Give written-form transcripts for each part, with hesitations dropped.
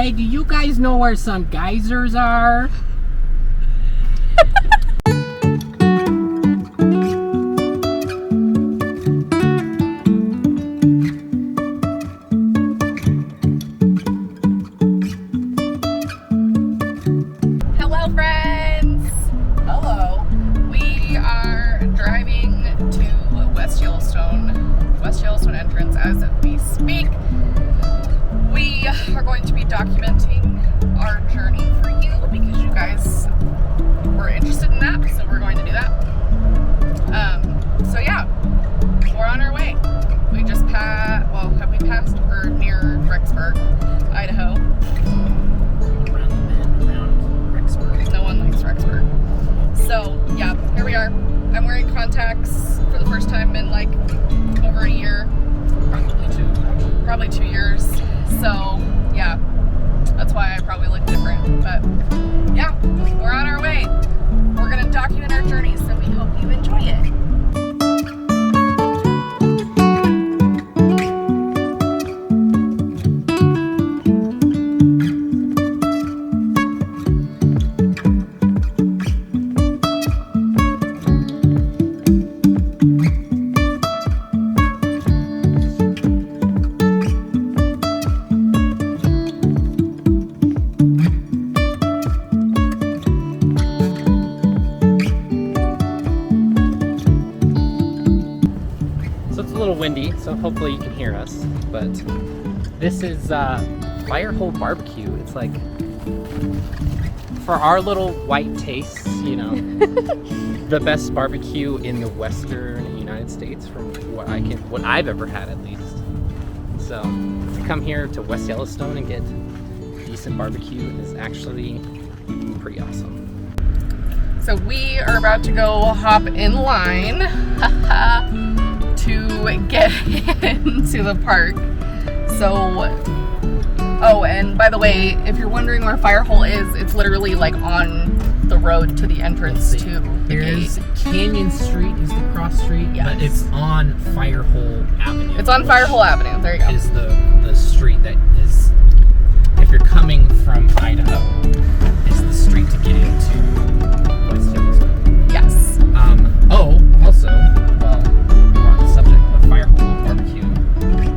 Hey, do you guys know where some geysers are? Hello, friends. Hello. We are driving to West Yellowstone entrance as we speak. We are going to be documenting our journey for you because you guys were interested in that, so we're going to do that. So yeah, we're on our way. We just passed, well, have we passed? We're near Rexburg, Idaho. Around Rexburg. No one likes Rexburg. So yeah, here we are. I'm wearing contacts for the first time in like over a year. Probably 2 years. So yeah, that's why I probably look different. But yeah, we're on our way. We're gonna document our journey, so we hope you enjoy it. Windy, so hopefully you can hear us. But this is Firehole Barbecue. It's like, for our little white tastes, you know, the best barbecue in the Western United States, from what I've ever had at least. So to come here to West Yellowstone and get decent barbecue is actually pretty awesome. So we are about to go hop in line to get into the park. So, oh, and by the way, if you're wondering where Firehole is, it's literally like on the road to the entrance to the Here's gate. Canyon Street is the cross street, Yes. but it's on Firehole Avenue. It's on Firehole Avenue. There you go. Is the street that is, if you're coming from Idaho, is the street to get into West Yellowstone. Yes. Also, well, we're on the subject of Firehole Barbecue.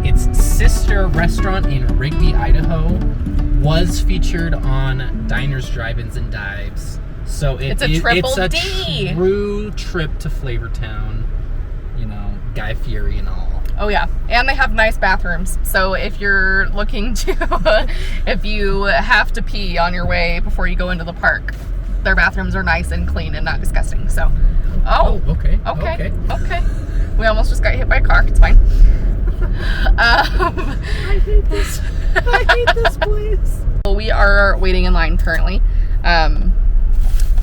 Its sister restaurant in Rigby, Idaho, was featured on Diners, Drive-Ins, and Dives. So It's a triple it's a D. true trip to Flavortown. You know, Guy Fieri and all. Oh yeah, and they have nice bathrooms. So if you're looking to, if you have to pee on your way before you go into the park, their bathrooms are nice and clean and not disgusting. So, Okay. Okay. We almost just got hit by a car. It's fine. I hate this. I hate this place. Well, we are waiting in line currently.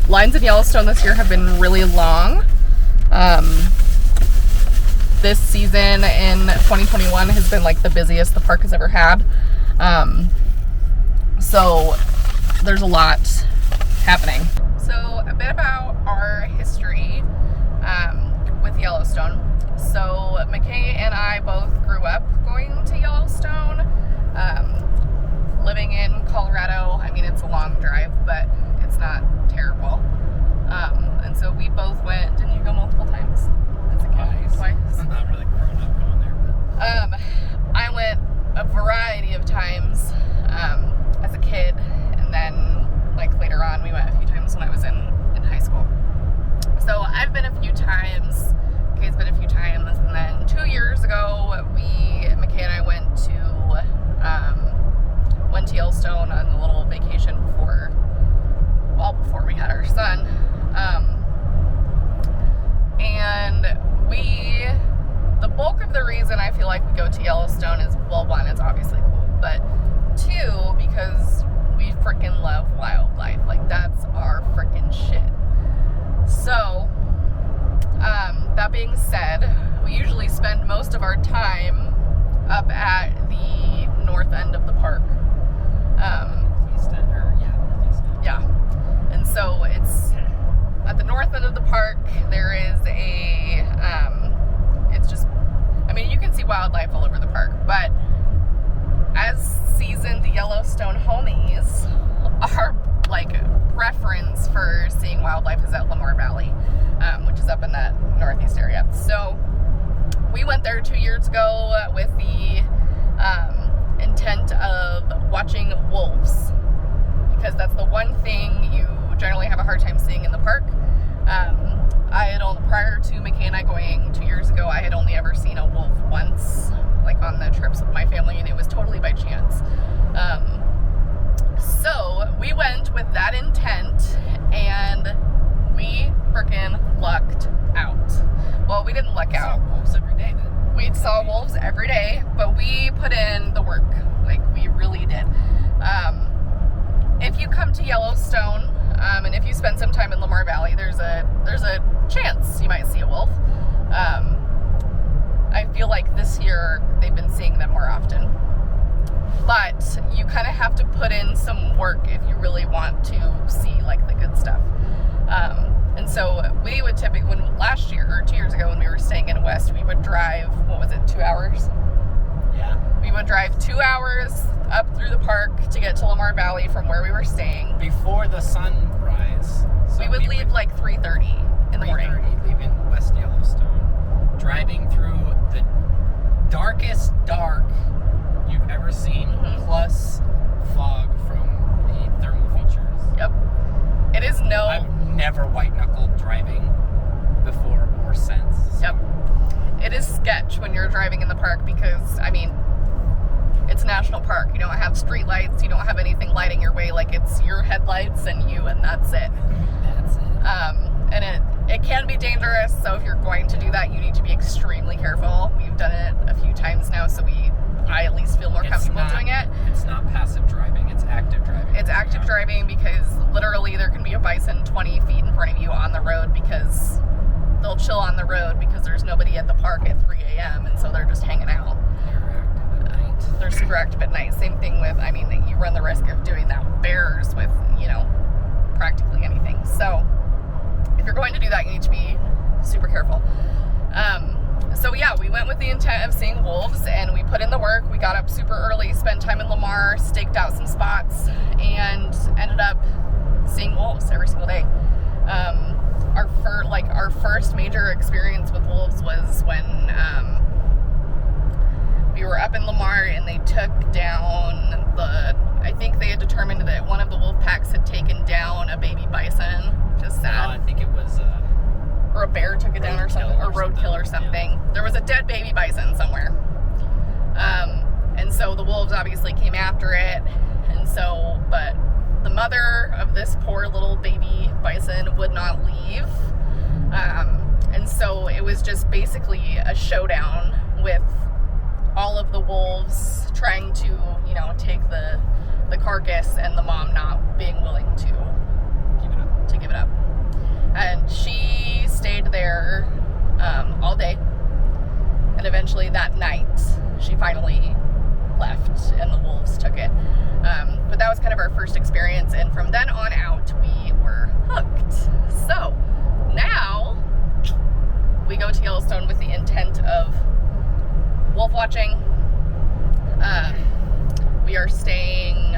Lines in Yellowstone this year have been really long. This season in 2021 has been like the busiest the park has ever had. So there's a lot happening. So a bit about our history with Yellowstone. So McKay and I both grew up going to Yellowstone. Living in Colorado, I mean, it's a long drive, but it's not terrible. And so we both went. Didn't you go multiple times as a kid? Twice? I'm not really grown up going there. But... I went a variety of times as a kid, and then like later on we went a few times when I was in high school. So I've been a few times, Kay's been a few times, and then 2 years ago McKay and I went to Yellowstone on a little vacation before we had our son. And the bulk of the reason I feel like we go to Yellowstone is, well, one, it's obviously cool, but two, because we freaking love wildlife. Like, that's our freaking shit. So, that being said, we usually spend most of our time up at the north end of the park. Northeast end, northeast end. Yeah. And so it's at the north end of the park, there is it's just, I mean, you can see wildlife all over the park, but as seasoned Yellowstone homies, our like preference for seeing wildlife is at Lamar Valley, which is up in that northeast area. So we went there 2 years ago with the intent of watching wolves, because that's the one thing you generally have a hard time seeing in the park. Prior to McKay and I going 2 years ago, I had only ever seen a wolf once, like on the trips with my family, and it was totally by chance. So we went with that intent, and we freaking lucked out. Well, we didn't luck out. Saw wolves every day then. We saw wolves every day, but we put in the work. Like, we really did. If you come to Yellowstone, and if you spend some time in Lamar Valley, there's a chance you might see a wolf. I feel like this year they've been seeing them more often. But you kind of have to put in some work if you really want to see like the good stuff. And so we would typically, last year or 2 years ago when we were staying in West, we would drive, 2 hours? Yeah. We would drive 2 hours up through the park to get to Lamar Valley from where we were staying. Before the sunrise. So we would leave like 3:30 in the morning. 3:30, leaving West Yellowstone. Driving through the darkest dark you've ever seen, plus fog from the thermal features. Yep. It is I've never white-knuckled driving before or since. Yep. It is sketch when you're driving in the park because, I mean, it's a national park. You don't have street lights. You don't have anything lighting your way. Like, it's your headlights and you, and that's it. That's it. And it can be dangerous, so if you're going to do that, you need to be extremely careful. We've done it a few times now, so I at least feel more comfortable doing it. It's not passive driving, it's active driving. It's active driving because literally there can be a bison 20 feet in front of you on the road because they'll chill on the road because there's nobody at the park at 3 a.m. and so they're just hanging out. They're active at night. They're super active at night. Same thing with, you run the risk of doing that with bears with, practically anything. So if you're going to do that, you need to be super careful. So yeah, we went with the intent of seeing wolves, and we put in the work. We got up super early, spent time in Lamar, staked out some spots, and ended up seeing wolves every single day. Our first major experience with wolves was when we were up in Lamar, and they took down I think they had determined that one of the wolf packs had taken down a baby bison, which is sad. No, I think it was or a bear took it down or something, or roadkill or something. Yeah. There was a dead baby bison somewhere. And so the wolves obviously came after it. But the mother of this poor little baby bison would not leave. And so it was just basically a showdown with all of the wolves trying to, take the carcass, and the mom not being willing to give it up. And she stayed there all day, and eventually that night she finally left and the wolves took it. But that was kind of our first experience, and from then on out we were hooked. So now we go to Yellowstone with the intent of wolf watching. We are staying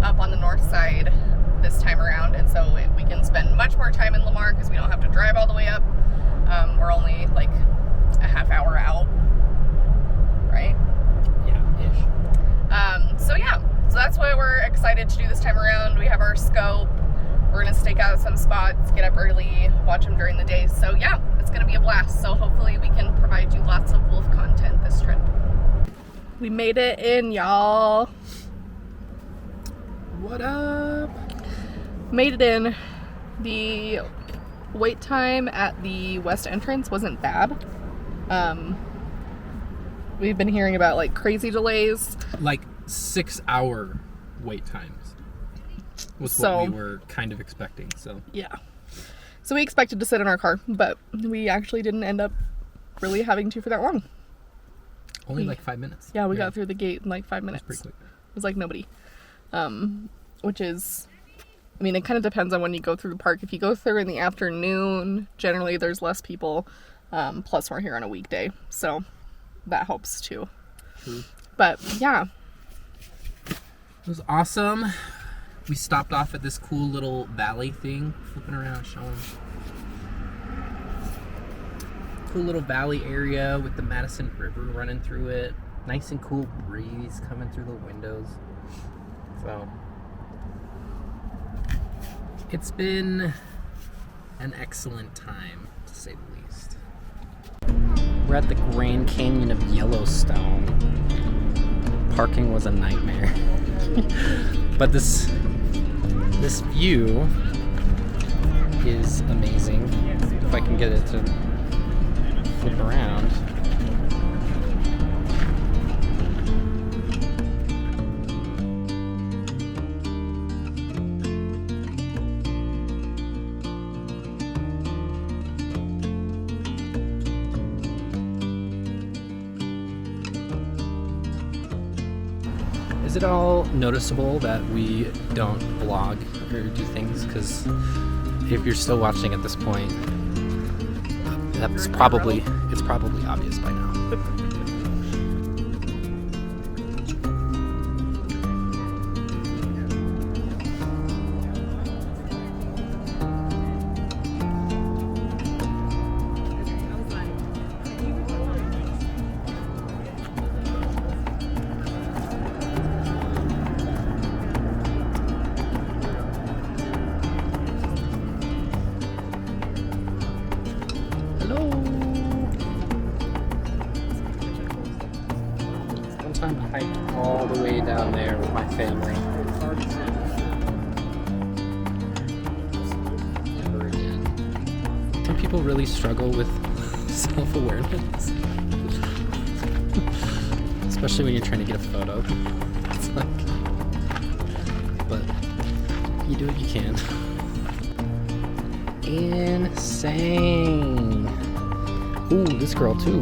up on the north side this time around, and so we can spend much more time in Lamar because we don't have to drive all the way up. We're only like a half hour out, right? Yeah, ish. So that's what we're excited to do this time around. We have our scope. We're gonna stake out some spots, get up early, watch them during the day. So yeah, it's gonna be a blast. So hopefully we can provide you lots of wolf content this trip. We made it in, y'all. What up? Made it in. The wait time at the west entrance wasn't bad. We've been hearing about like crazy delays. Like 6-hour wait times was what we were kind of expecting. So yeah. So we expected to sit in our car, but we actually didn't end up really having to for that long. Only like 5 minutes. Yeah, we got through the gate in like 5 minutes. That's pretty quick. It was like nobody. Which is, it kind of depends on when you go through the park. If you go through in the afternoon, generally there's less people. Plus we're here on a weekday, so that helps too. True. But yeah, It was awesome. We stopped off at this cool little valley thing. Flipping around, showing. Cool little valley area with the Madison River running through it. Nice and cool breeze coming through the windows. So, it's been an excellent time, to say the least. We're at the Grand Canyon of Yellowstone. Parking was a nightmare. But this view is amazing. If I can get it to flip around. Is it all noticeable that we don't vlog or do things? Because if you're still watching at this point, it's probably obvious by now. I hiked all the way down there with my family. Never again. Some people really struggle with self-awareness. Especially when you're trying to get a photo. It's like, but you do what you can. Insane. Ooh, this girl too.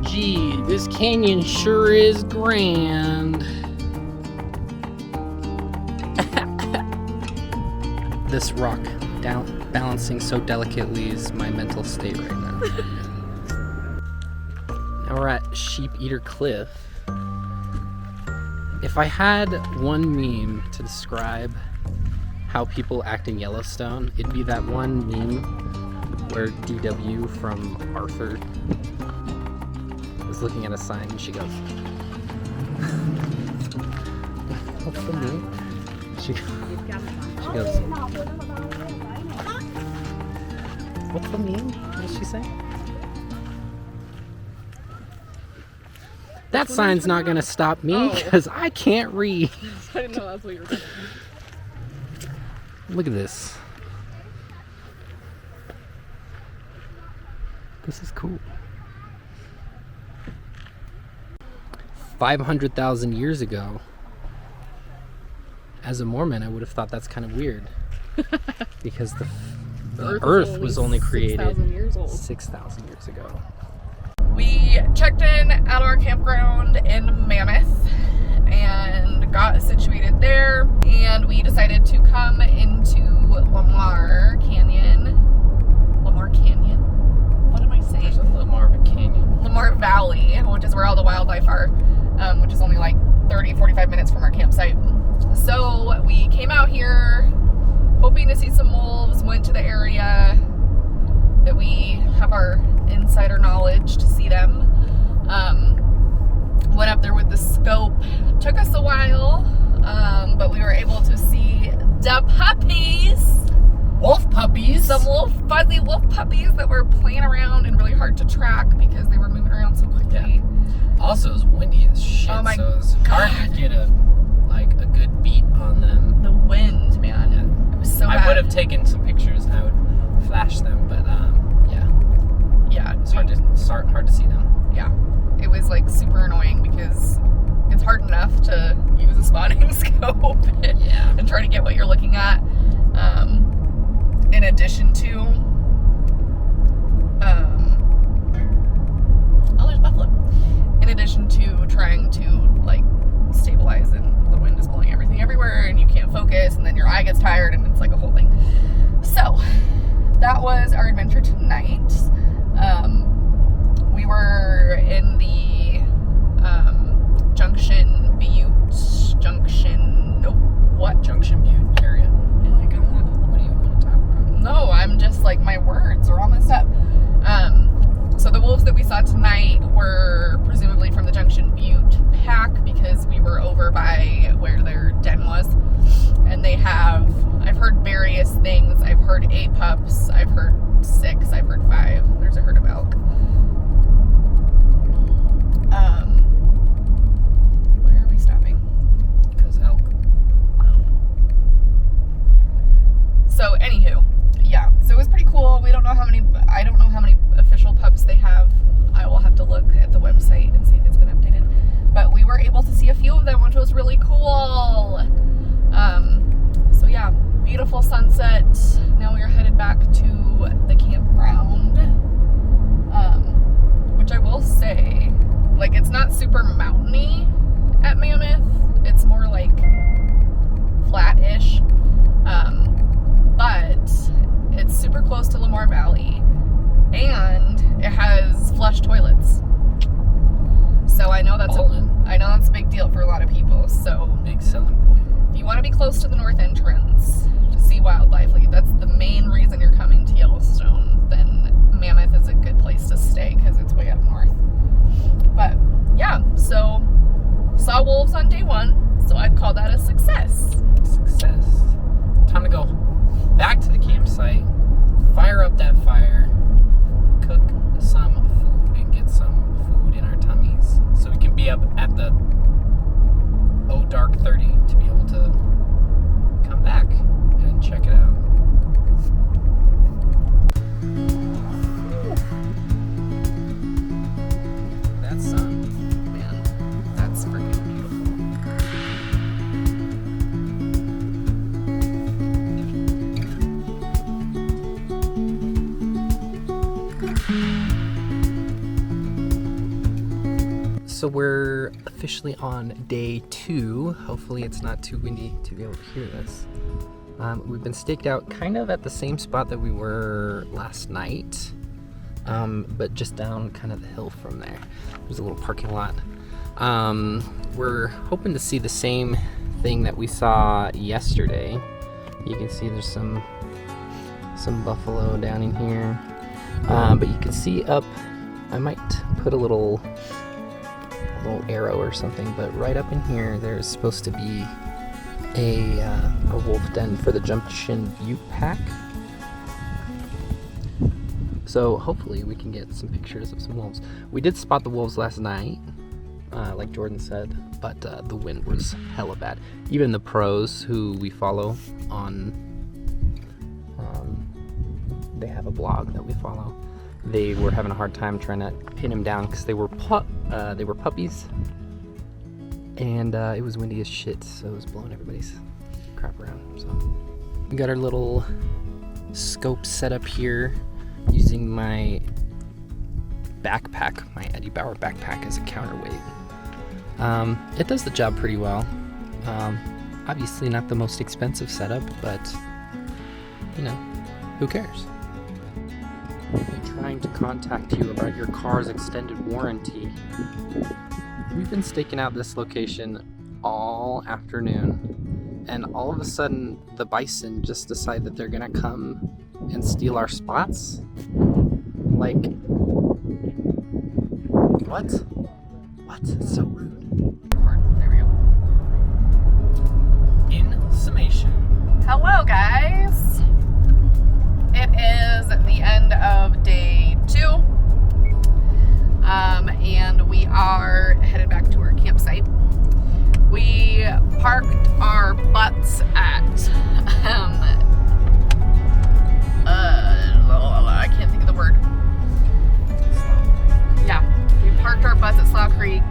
Gee, this canyon sure is grand. This rock balancing so delicately is my mental state right now. Now we're at Sheep Eater Cliff. If I had one meme to describe how people act in Yellowstone, it'd be that one meme where DW from Arthur is looking at a sign and she goes, what's the meme? She goes, what's the meme? What does she say? That sign's not gonna stop me because I can't read. I didn't know that's what you were saying. Look at this. This is cool. 500,000 years ago, as a Mormon, I would have thought that's kind of weird. Because the Earth was only created 6,000 years ago. We checked in at our campground in Mammoth and got situated there, and we decided to come into Lamar Canyon. What am I saying? There's a Lamar Canyon. Lamar Valley, which is where all the wildlife are, which is only like 30-45 minutes from our campsite. So we came out here hoping to see some wolves, went to the area that we have our insider knowledge to see them. Went up there with the scope. Took us a while, but we were able to see the puppies. Wolf puppies. Some fuzzy wolf puppies that were playing around and really hard to track because they were moving around so quickly. Yeah. Also, it was windy as shit, Oh my so it was hard to get a good beat on them. The wind, man. Yeah. It was so bad. I would have taken some pictures and I would flash them, but yeah, it's hard to see them. Yeah, it was like super annoying because it's hard enough to use a spotting scope and try to get what you're looking at. In addition to, there's buffalo. In addition to trying to like stabilize, and the wind is blowing everything everywhere, and you can't focus, and then your eye gets tired, and it's like a whole thing. So that was our adventure tonight. were in the Junction Butte area. You're like, What do you want to talk about? no, I'm just like, my words are all messed up. So the wolves that we saw tonight were presumably from the Junction Butte pack, because we were over by where their den was. And they have, I've heard various things. I've heard 8 pups. I've heard 6. I've heard 5. There's a herd of elk. Why are we stopping? Because elk. So anywho, yeah. So it was pretty cool. I don't know how many official pups they have. I will have to look at the website and see if it's been updated. But we were able to see a few of them, which was really cool. So yeah, beautiful sunset. Now we are headed back to the campground. Which I will say, like, it's not super mountainy at Mammoth. It's more like flat-ish. But it's super close to Lamar Valley, and it has flush toilets. So I know that's a big deal for a lot of people. So Big selling point. if you want to be close to the north entrance to see wildlife, like that's the main reason you're coming to Yellowstone, then Mammoth is a good place to stay because it's way up north. But yeah, so saw wolves on day 1, so I'd call that a success. Success. Time to go back to the campsite, fire up that fire, cook some food, and get some food in our tummies so we can be up at the dark 30 to be able to come back and check it out. That sun, man, that's freaking beautiful. So we're officially on day 2. Hopefully it's not too windy to be able to hear this. We've been staked out kind of at the same spot that we were last night, but just down kind of the hill from there. There's a little parking lot. We're hoping to see the same thing that we saw yesterday. You can see there's some buffalo down in here, but you can see up, I might put a little arrow or something, but right up in here there's supposed to be a wolf den for the Junction Butte pack. So hopefully we can get some pictures of some wolves. We did spot the wolves last night, like Jordan said, but the wind was hella bad. Even the pros who we follow on, they have a blog that we follow. They were having a hard time trying to pin him down because they were puppies, and it was windy as shit, so it was blowing everybody's crap around. So we got our little scope set up here using my backpack, my Eddie Bauer backpack, as a counterweight. It does the job pretty well. Obviously not the most expensive setup, but you know, who cares? Trying to contact you about your car's extended warranty. We've been staking out this location all afternoon, and all of a sudden the bison just decide that they're gonna come and steal our spots. Like, what? It's so rude. There we go. In summation. Hello guys! It is the end of day 2, and we are headed back to our campsite. We parked our butts at, I can't think of the word. Yeah, we parked our butts at Slough Creek.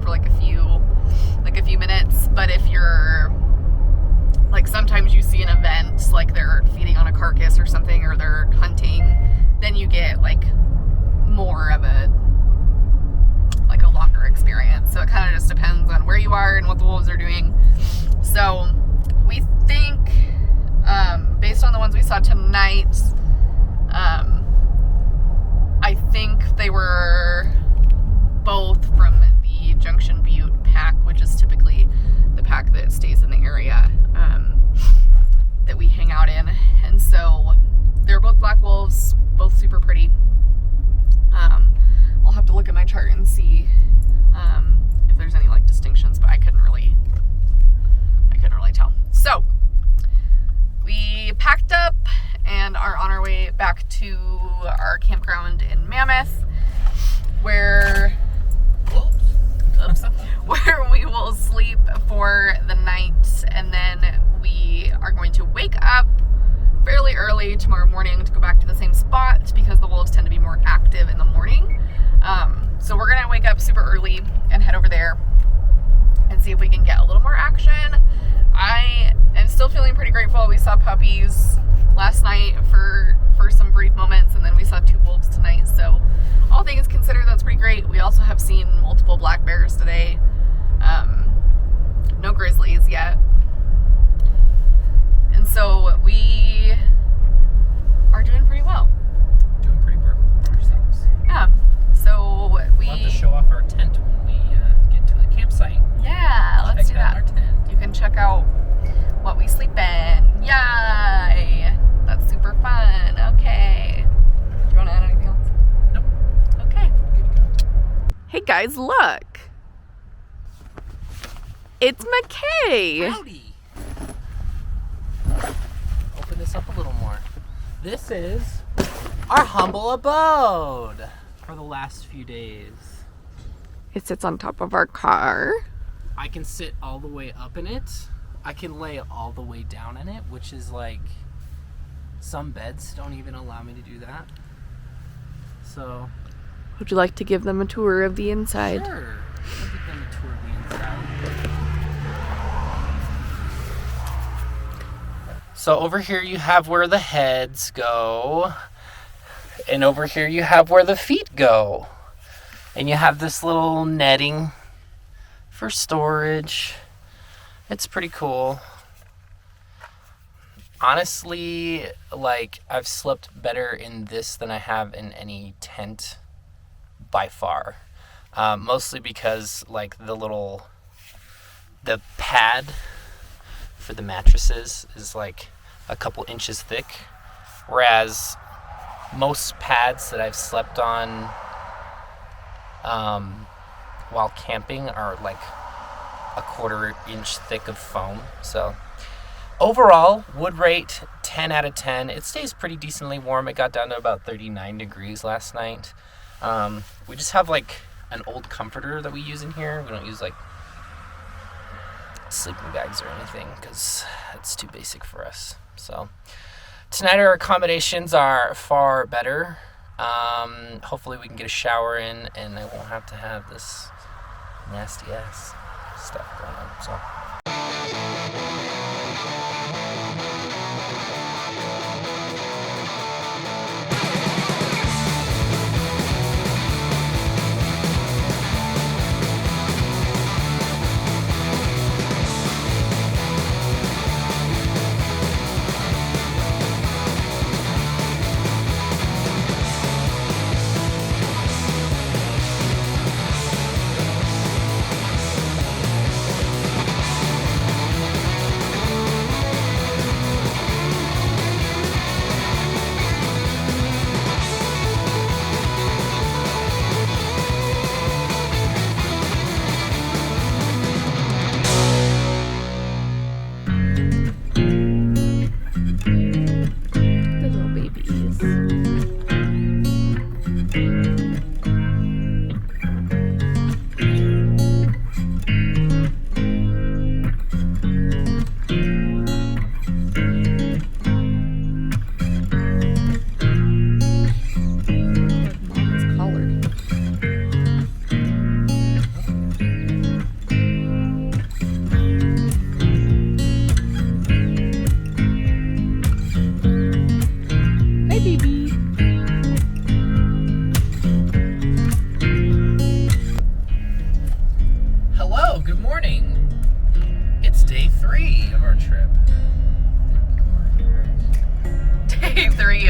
for like a few minutes. But if you're like, sometimes you see an event, like they're feeding on a carcass or something, or they're hunting, then you get like more of a longer experience. So it kind of just depends on where you are and what the wolves are doing. So we think, based on the ones we saw tonight, I think they were both from the Junction Butte pack, which is typically the pack that stays in the area that we hang out in. And so they're both black wolves, both super pretty. I'll have to look at my chart and see if there's any like distinctions, but I couldn't really tell. So we packed up and are on our way back to our campground in Mammoth, where we will sleep for the night, and then we are going to wake up fairly early tomorrow morning to go back to the same spot because the wolves tend to be more active in the morning. So we're gonna wake up super early and head over there and see if we can get a little more action. I am still feeling pretty grateful. We saw puppies last night for some brief moments, and then we saw 2 wolves tonight. So all things considered, that's pretty great. We also have seen multiple black bears today. No grizzlies yet. And so we are doing pretty well. Doing pretty perfect for ourselves. Yeah. So We'll have to show off our tent when we get to the campsite. Yeah, let's do that. Our tent. You can check out what we sleep in. Yay! That's super fun. Okay. Do you want to add anything else? Nope. Okay. Good to go. Hey guys, look. It's McKay. Howdy. Open this up a little more. This is our humble abode for the last few days. It sits on top of our car. I can sit all the way up in it. I can lay all the way down in it, which is like, some beds don't even allow me to do that. So, Would you like to give them a tour of the inside? sure. I'll give them a tour of the inside. So over here you have where the heads go. And over here you have where the feet go. And you have this little netting for storage. It's pretty cool. Honestly, like, I've slept better in this than I have in any tent by far. Mostly because, like, the pad for the mattresses is like a couple inches thick, whereas most pads that I've slept on while camping are like a 1/4 inch thick of foam. So overall, would rate 10 out of 10. It stays pretty decently warm. It got down to about 39 degrees last night. We just have like an old comforter that we use in here. We don't use like sleeping bags or anything because it's too basic for us. So tonight our accommodations are far better. Hopefully we can get a shower in and I won't have to have this nasty ass stuff going on. So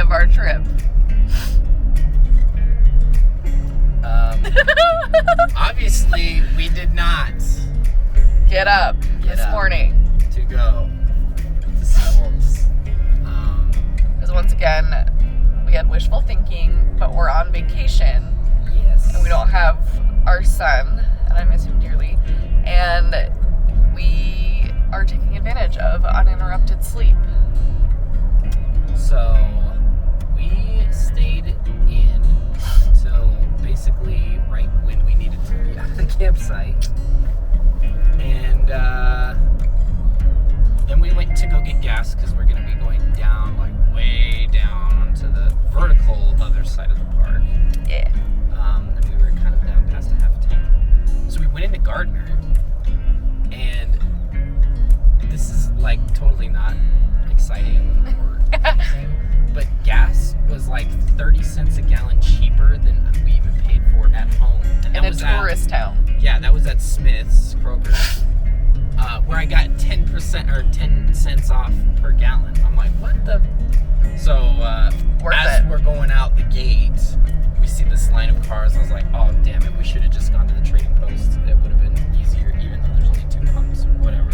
of our trip? Obviously, we did not Get up this morning to go to see wolves. Because once again, we had wishful thinking, but we're on vacation. Yes. And we don't have our son, and I miss him dearly. And we are taking advantage of uninterrupted sleep. So we stayed in until basically right when we needed to be out of the campsite. And then we went to go get gas because we're going to be going down, like way down onto the vertical other side of the park. Yeah. And we were kind of down past a half a tank. So we went into Gardner, and this is like totally not exciting or anything, but gas was like 30 cents a gallon cheaper than we even paid for at home. And that In a was tourist town. Yeah, that was at Smith's, Kroger, where I got 10% or 10 cents off per gallon. I'm like, what the? So as we're going out the gate, we see this line of cars. I was like, oh, damn it. We should have just gone to the trading post. It would have been easier, even though there's only 2 pumps or whatever.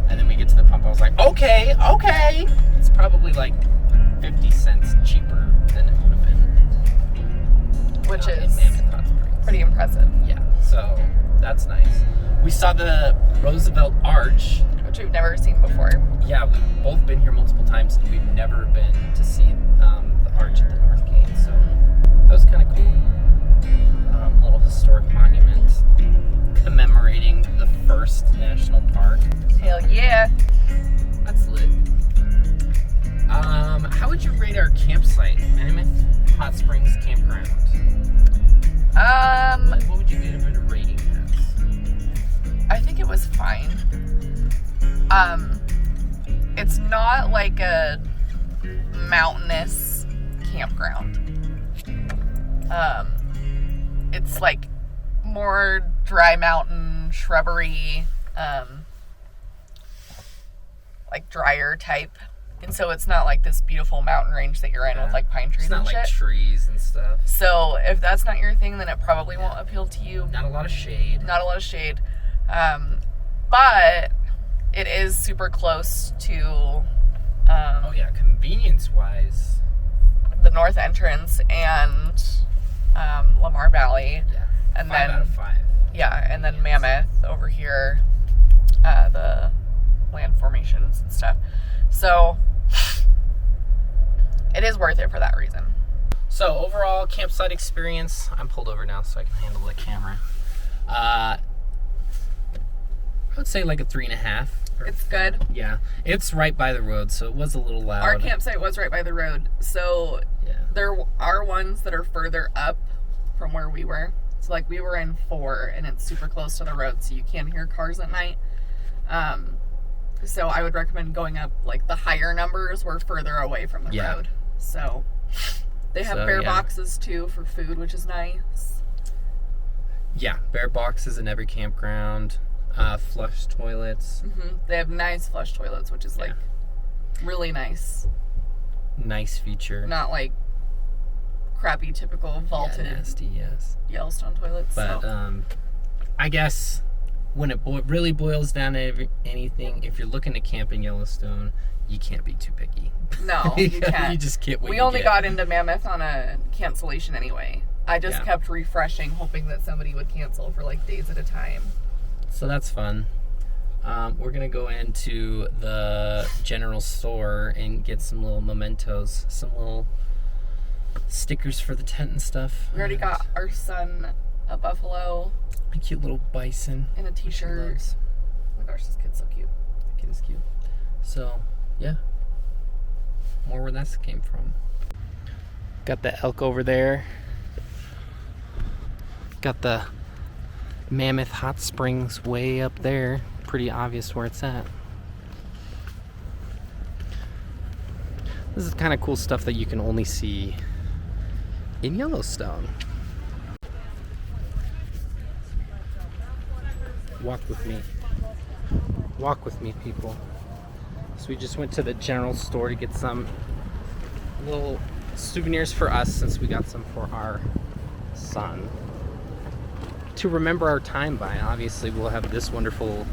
And then we get to the pump. I was like, okay. It's probably like 50 cents cheaper than it would have been. Which in is Mammoth Hot Springs. pretty impressive. Yeah, so that's nice. We saw the Roosevelt Arch. Which we've never seen before. Yeah, we've both been here multiple times, and we've never been to see the arch at the North Gate. So that was kind of cool. Little historic monument commemorating the first national park. Hell yeah. That's lit. How would you rate our campsite, Mammoth Hot Springs Campground? What would you give it a rating as? I think it was fine. It's not like a mountainous campground. It's like more dry mountain shrubbery, like drier type. And so it's not like this beautiful mountain range that you're in with like pine trees it's not and shit. like trees and stuff. So if that's not your thing, then it probably won't appeal to you. Not a lot of shade. But it is super close to Oh yeah, convenience-wise. the north entrance and Lamar Valley. Yeah. And 5 then out of 5. Yeah, and then Mammoth over here, the land formations and stuff. So it is worth it for that reason. So overall campsite experience, I'm pulled over now so I can handle the camera. I would say like a 3.5. It's good. Yeah, it's right by the road, so it was a little loud. Our campsite was right by the road, so Yeah. there are ones that are further up from where we were. So like we were in 4 and it's super close to the road, so you can hear cars at night. So I would recommend going up, like the higher numbers were further away from the road. So they have bear boxes too for food, which is nice. Yeah, bear boxes in every campground. Flush toilets. They have nice flush toilets, which is like really nice. Nice feature. Not like crappy typical vaulted nasty, yes. Yellowstone toilets. But I guess when it really boils down to anything, if you're looking to camp in Yellowstone, you can't be too picky. No, you can't. You just get what we you only get. got into Mammoth on a cancellation anyway. I just kept refreshing, hoping that somebody would cancel for like days at a time. So that's fun. We're going to go into the general store and get some little mementos, some little stickers for the tent and stuff. We already got our son a buffalo. A cute little bison. And a t-shirt. Oh my gosh, this kid's so cute. The kid is cute. So, yeah. More where that came from. Got the elk over there. Got the Mammoth Hot Springs way up there. Pretty obvious where it's at. This is kind of cool stuff that you can only see in Yellowstone. Walk with me. Walk with me, people. So we just went to the general store to get some little souvenirs for us since we got some for our son to remember our time by. Obviously, we'll have this wonderful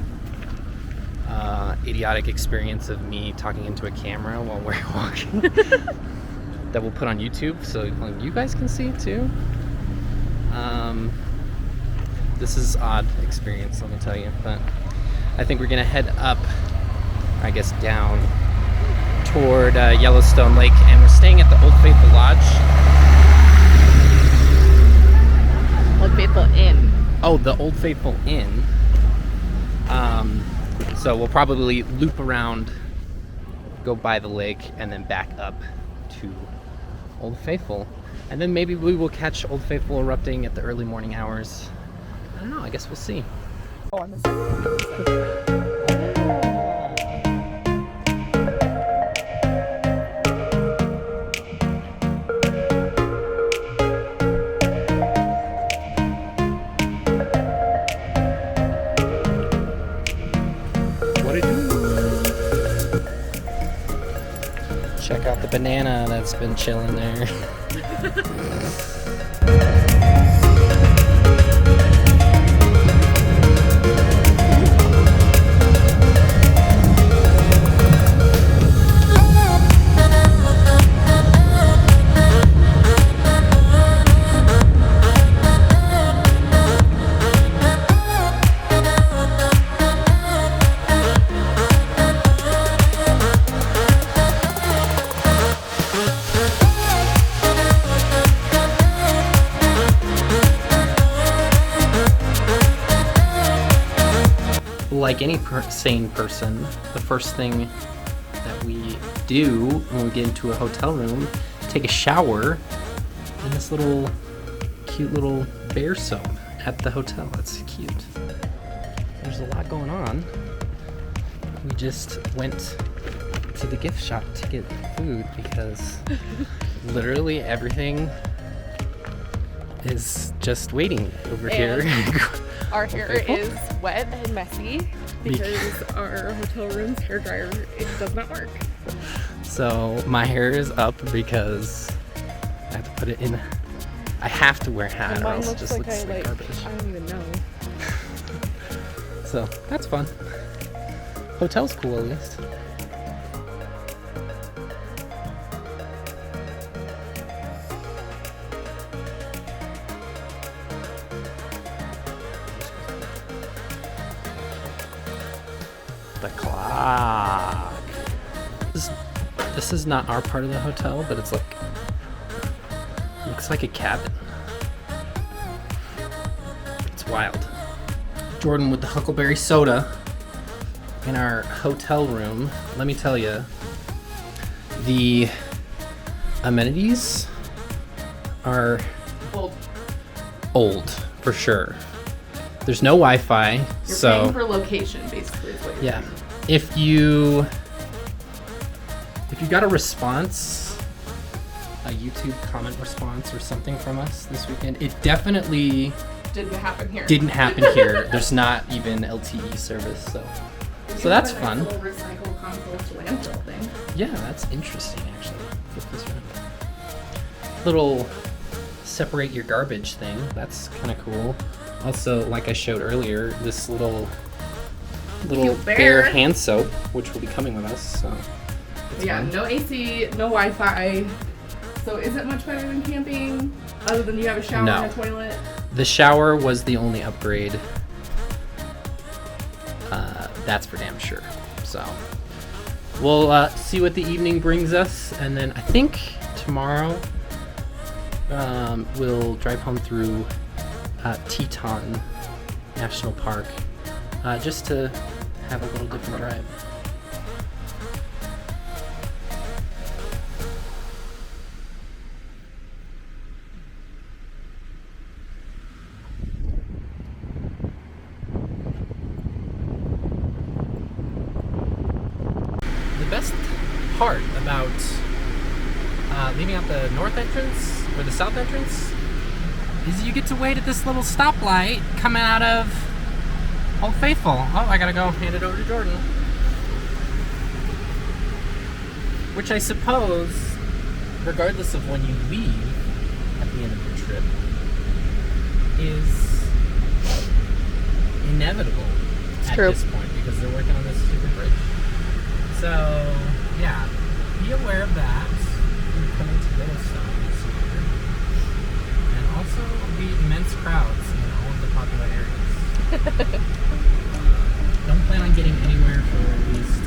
idiotic experience of me talking into a camera while we're walking that we'll put on YouTube so you guys can see too. This is odd experience, let me tell you, but I think we're gonna head up, I guess down toward Yellowstone Lake, and we're staying at the Old Faithful Lodge. Old Faithful Inn. Oh, the Old Faithful Inn. So we'll probably loop around, go by the lake, and then back up to Old Faithful. And then maybe we will catch Old Faithful erupting at the early morning hours. I don't know, I guess we'll see. Oh, on this side. Check out the banana that's been chilling there. Like any sane person, the first thing that we do when we get into a hotel room, take a shower in this little cute little bear soap at the hotel. It's cute. There's a lot going on. We just went to the gift shop to get food because literally everything is just waiting over here. Our hair is wet and messy because our hotel room's hairdryer, it does not work. So my hair is up because I have to put it in. I have to wear a hat or else it just looks like garbage. I don't even know. So that's fun. Hotel's cool at least. The clock. This is not our part of the hotel, but it's like looks like a cabin. It's wild. Jordan with the huckleberry soda in our hotel room. Let me tell you, the amenities are old for sure. There's no Wi-Fi, You're so paying for location, basically, is what you're yeah. saying. If you got a response, a YouTube comment response or something from us this weekend, it definitely Didn't happen here. didn't happen here. There's not even LTE service, so that's fun. Little recycle compost landfill thing. Yeah, that's interesting actually. Flip this around. Little separate your garbage thing. That's kind of cool. Also, like I showed earlier, this little bear hand soap, which will be coming with us. So yeah, fun. no AC, no Wi-Fi. So is it much better than camping? Other than you have a shower No. and a toilet? The shower was the only upgrade. That's for damn sure. So we'll see what the evening brings us, and then I think tomorrow we'll drive home through Teton National Park, just to have a little different drive. The best part about leaving out the north entrance or the south entrance is you get to wait at this little stoplight coming out of Old Faithful. Oh, I gotta go hand it over to Jordan. Which I suppose regardless of when you leave at the end of your trip, is inevitable at true. this point because they're working on this stupid bridge. So, yeah, be aware of that when you come into Yellowstone this year. And also the immense crowds in all of the popular areas. Don't plan on getting anywhere for at least